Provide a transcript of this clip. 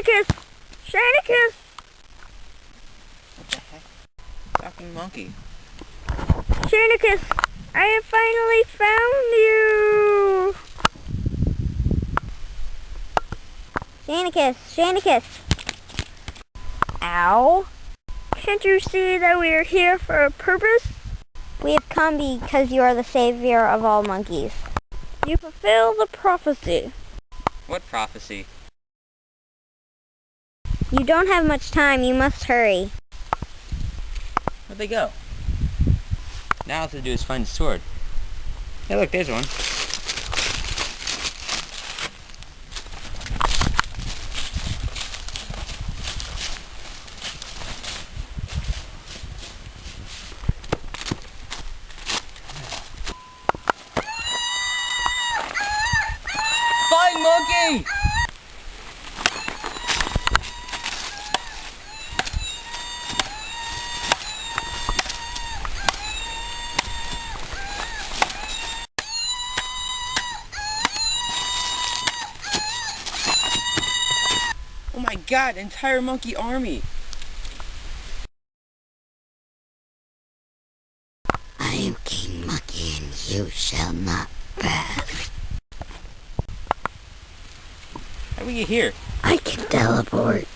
Shainicus! Shainicus! What the heck? Talking monkey. Shainicus! I have finally found you! Shainicus! Shainicus! Ow! Can't you see that we are here for a purpose? We have come because you are the savior of all monkeys. You fulfill the prophecy. What prophecy? You don't have much time, you must hurry. Where'd they go? Now all I have to do is find the sword. Hey look, there's one. Flying monkey! Oh my god, entire monkey army! I am King Monkey and you shall not pass. How do we get here? I can teleport.